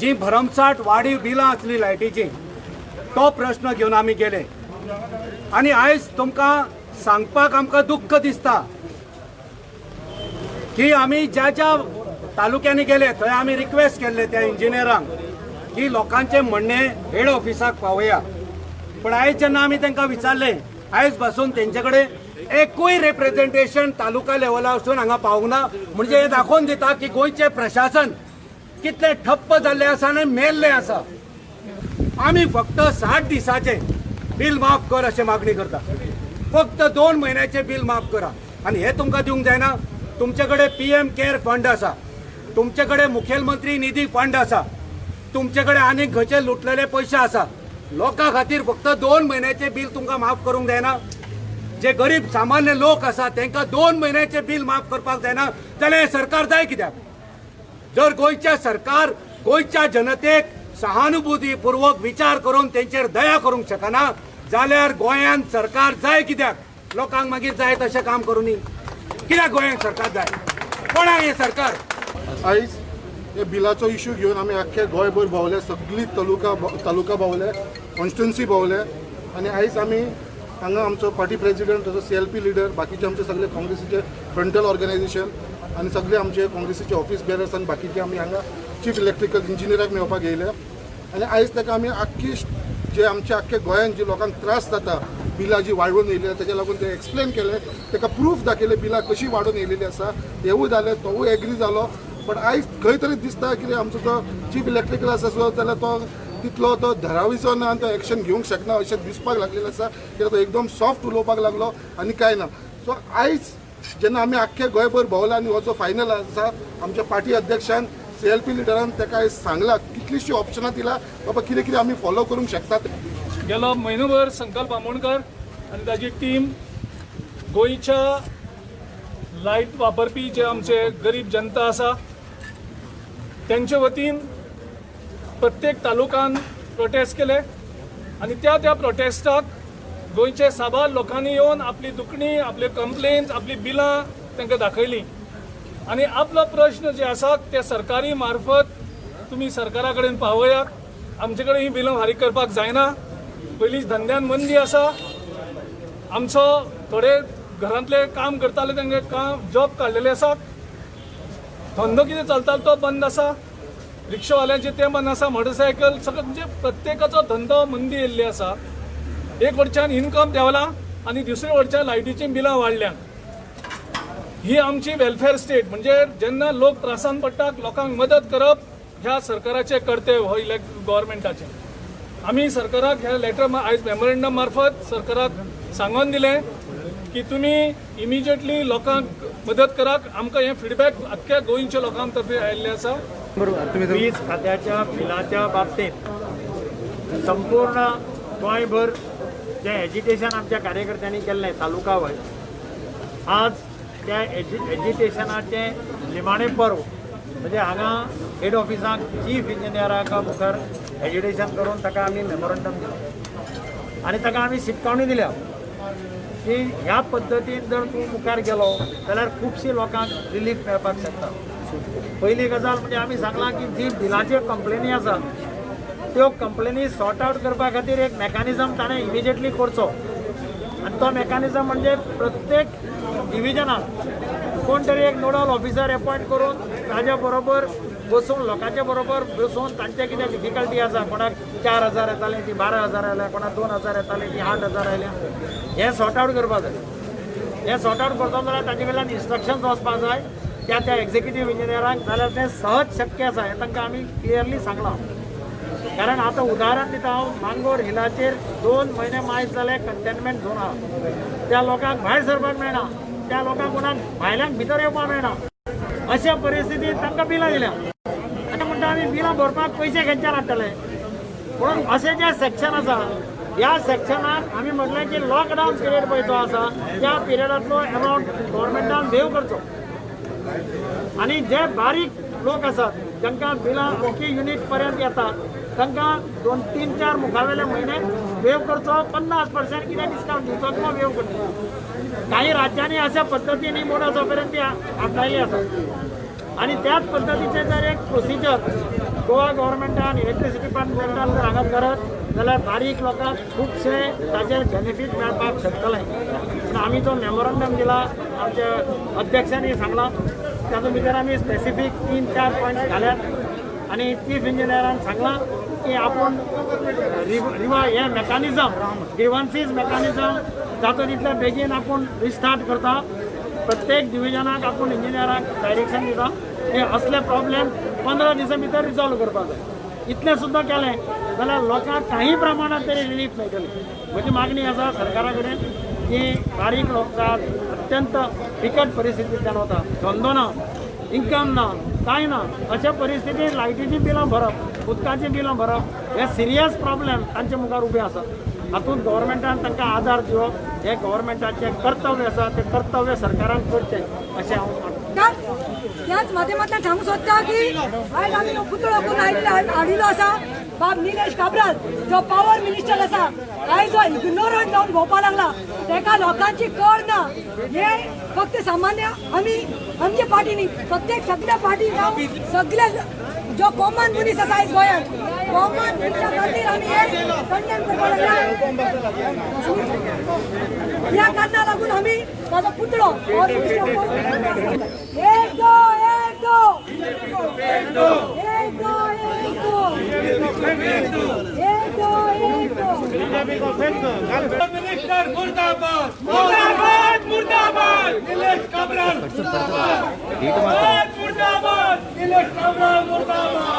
जी भरमसाट वाढीव बिलां आसली लायटीची तो प्रश्न घेवन आमी गेले आनी आयज तुमकां सांगपाक आमकां दुख्ख दिसता की आमी ज्या ज्या तालुक्यांनी गेले थंय आमी रिक्वेस्ट केल्ले त्या इंजिनियरांक की लोकांचे म्हणणे हेड ऑफिसाक पावया पण आयज जेन्ना आमी तांकां विचारले आयज पासून तेंचे कडेन एकूय रिप्रेझेंटेशन तालुका लेवला वचून हांगा पावूंक ना म्हणजे हे दाखोवन दिता की गोंयचे प्रशासन कितले ठप्प जाल्ले आसा आनी मेल्ले आसा। आमी फक्त 60 दिसाचे बिल माफ कर अशी मागणी करता, फक्त 2 महिन्याचे बिल माफ करा आणि हे तुमकां दिवंक जायना। तुमच्याकडे PM केअर फंड आसा, तुमच्याकडे मुखेलमंत्री निधी फंड आसा, तुमच्याकडे आनीक खंयचे लुटलेले पैसे आसा, लोकां खातीर फक्त 2 महिन्याचे बिल तुमकां माफ करूंक जायना। जे गरीब सामान्य लोक आसा तांकां 2 महिन्याचे बिल माफ करपाक जायना जाल्यार हे सरकार जाय कित्याक? जर गोंयचे सरकार गोंयच्या जनतेक सहानुभूतीपूर्वक विचार करून तेंचेर दया करूंक शकना जाल्यार गोंयांत सरकार जाय कित्याक? लोकांक मागीर जाय तशें काम करूनी कित्याक गोंयांत सरकार जाय? कोणाक हे सरकार? आयज हे बिलाचो इश्यू घेवन आमी आख्खे गोंयभर भोंवले, सगळी तालुका भोंवले, कॉन्स्टिट्युन्सी भोंवले आनी आयज आमी हांगा आमचो पार्टी प्रेसिडेंट तसो CLP लिडर, बाकीचे आमचे सगळे काँग्रेसीचे फ्रंटल ऑर्गनायझेशन आनी सगळे आमचे काँग्रेसीचे ऑफिस बेरर्स आनी बाकीचे आमी हांगा चीफ इलेक्ट्रिकल इंजिनियराक मेळपाक येयले आनी आयज ताका आमी आख्खी जे आमचे आख्खे गोंयांत जे लोकांक त्रास जाता बिलां जी वाडोवन येयली ताच्या लागून ते एक्सप्लेन केले, ताका प्रूफ दाखयले बिलां कशी वाडोवन येयलेली आसा, हेवूय जालें, तोवूय एग्री जालो। बट आयज खंय तरी दिसता की आमचो जो चीफ इलेक्ट्रिकल आसा जाल्यार तो तितलो तो धरावीचो ना आनी तो एक्शन घेवंक शकना अशें दिसपाक लागलेलें आसा, कित्याक तो एकदम सॉफ्ट उलोवपाक लागलो आनी कांय ना। सो आयज जेन्ना आमी आख्खे गोंयभर भोंवला आनी हो जो फायनल आसा आमच्या पार्टी अध्यक्षान CLP लिडरान ताका आयज सांगला, कितलींशीं ऑप्शनां दिला बाबा कितें कितें आमी फॉलो करूंक शकतात। गेलो म्हयनोभर संकल्प आमोणकर आनी ताजी टीम गोंयच्या लायट वापरपी जे आमचे गरीब जनता आसा त्यांचे वतीन प्रत्येक तालुकान प्रोटेस्ट केले आनी त्या प्रोटेस्टाक गोंयचे साबार लोकांनी येवन आपली दुखणी, आपले कंप्लेन्स, आपली बिलां तांकां दाखयली आनी आपलो प्रश्न जे आसा ते सरकारी मार्फत तुमी सरकारा कडेन पावयात। आमचे कडेन ही बिलां फारीक करपाक जायना, पयलींच धंद्यान मंदी आसा, आमचो थोडे घरांतले काम करताले तांचे काम जॉब काडलेले आसात, धंदो कितें चलतालो तो बंद आसा, रिक्षावाल्यांचे ते बंद आसा, मोटरसायकल सगळं म्हणजे प्रत्येकाचो धंदो मंदी येयल्ली आसा। एक वटच्यान इन्कम देंवला आनी दुसरे वटच्यान लायटीची बिलां वाडल्या। ही आमची वेलफेअर स्टेट म्हणजे जेन्ना लोक त्रासान पडटात लोकांक मदत करप ह्या सरकाराचे कर्तव्य हो गव्हर्मेंटाचे। आमी सरकाराक ह्या लेटर आयज मेमोरेंडम मार्फत सरकाराक सांगून दिलें की तुमी इमिजिएटली लोकांक मदत कराक। आमकां हे फीडबॅक आख्ख्या गोंयच्या लोकां तर्फे आयिल्लें आसा। वीज खात्याच्या बिलाच्या बाबतीत संपूर्ण गोंयभर जे एजिटेशन आमच्या कार्यकर्त्यांनी केल्लें तालुका वायज, आज त्या एजिटेशनाचे निमाणें पर्व म्हणजे हांगा हेड ऑफिसाक चीफ इंजिनियराक मुखार एजिटेशन करून ताका आमी मेमोरेंडम दिलें आनी ताका आमी शिटकावणी दिल्या की ह्या पद्दतीन जर तूं मुखार गेलो जाल्यार खुबशीं लोकांक रिलीफ मेळपाक शकता। पयली गजाल म्हणजे आमी सांगलां की जी बिलाच्यो कंप्लेनी आसा त्यो कंप्लेनी सॉर्ट आउट करपा खातीर एक मेकॅनिझम ताणें इमिजिएटली करचो आनी तो मेकॅनिझम म्हणजे प्रत्येक डिव्हिजनाक कोण तरी एक नोडल ऑफिसर अपॉयंट करून ताज्या बरोबर बसून लोकांच्या बरोबर बसून तांचे कितें डिफिकल्टी आसा, कोणाक 4,000 येताले ती 12,000 आयल्या, कोणाक 2,000 येताले ती 8,000 आयल्या, हे सॉर्ट आउट करपा जाय। हे सॉर्ट आउट करता जाल्यार ताजे कडल्यान इन्स्ट्रक्शन्स वचपाक जाय त्या एक्झिक्युटिव्ह इंजिनियरांक जाल्यार तें सहज शक्य आसा हें तांकां आमी क्लियरली सांगलां. कारण आता उदाहरण दिता हांव, मांगोर हिलाचेर 2 म्हयने मायज जाले कंटेनमेंट झोन आहा. त्या लोकांक भायर सरपाक मेळना, त्या लोकांक कोणाक भायल्यांक भितर येवपाक मेळना. अशा परिस्थितीत तांकां बिलां दिल्या आनी म्हणटा आमी बिलां भरपाक पयशे खंयच्यान हाडटले. म्हणून अशें जे सेक्शन आसा ह्या सेक्शनाक आमी म्हटलें की लॉकडावन पिरियड पळय जो आसा त्या पिरियडांतलो अमावंट गव्हर्मेंटान वेव करचो. आणि जे बारीक लोक असतात जांकां बिलां अख्खी युनिट पर्यंत येतात तांकां 2, 3, 4 मुखावेले म्हयने वेव करचो. 50% कितें डिस्कावंट दिवचो किंवा वेव करचो. काही राज्यांनी अशा पद्दतीने मोडस ऑपरेंडी आपणायली आसा आणि त्याच पद्दतीचे जर एक प्रोसिजर गोवा गव्हर्मेंटान इलेक्ट्रिसिटी डिपार्टमेंटान जर हांगा करत जाल्यार बारीक लोकांक खुबशे ताजेर बेनिफीट मेळपाक शकतले. पूण आमी जो मेमोरंडम दिला आमच्या अध्यक्षांनी सांगला तातूंत भितर आमी स्पेसिफीक 3-4 पॉयंट्स घाल्यात आणि चीफ इंजिनियरान सांगला की आपण हे मेकानिझम ग्रीवन्सीस मेकानिझम जाता तितल्या बेगीन आपण रिस्टार्ट करता. प्रत्येक डिव्हिजनाक आपण इंजिनियरांक डायरेक्शन दिता हे असले प्रॉब्लेम 15 दिसां भितर रिजॉल्व करपाक जाय. इतलें सुद्दां केलें जाल्यार लोकांक काही प्रमाणात तरी रिलीफ मेळटली. म्हजी मागणी आसा सरकारा कडेन की बारीक लोकांक अत्यंत बिकट परिस्थितींतल्यान वता, धंदो ना, इन्कम ना, कांय ना, अशा परिस्थितींत लायटीची बिलां भरप, उदकाची बिलां भरप हे सिरियस प्रॉब्लेम तांचे मुखार उबे आसात. हातूंत गव्हर्मेंटान तांकां आदार दिवप हे गव्हर्मेंटाचें कर्तव्य आसा. तें कर्तव्य सरकारान करचें अशें हांव मानतां. त्याच माध्यमांतल्यान सांगूंक सोदता की आयज आमी पुतळो करून हाडिल्लो आसा बाब निलेश काब्राल जो पॉवर मिनिस्टर आसा. आयज जो इग्नोरंट जावन भोंवपाक लागला ताका लोकांची कळ ना. हे फक्त सामान्य आमी आमचे पार्टीनी प्रत्येक सगळ्या पार्टी जावं सगळे जो कॉमन मनीस आसा आयज गोंयांत कॉमन मनशा खातीर आमी हे कंडेम करपाक लागला. ह्या कारणाक लागून आमी ताजो पुतळो पॉवर मिनिस्टर एक दो एक दो एक दो एक दो एक दो एक दो मिनिस्टर मुर्दाबाद मुर्दाबाद मुर्दाबाद निलेश काब्राल मुर्दाबाद मुर्दाबाद निलेश काब्राल मुर्दाबाद.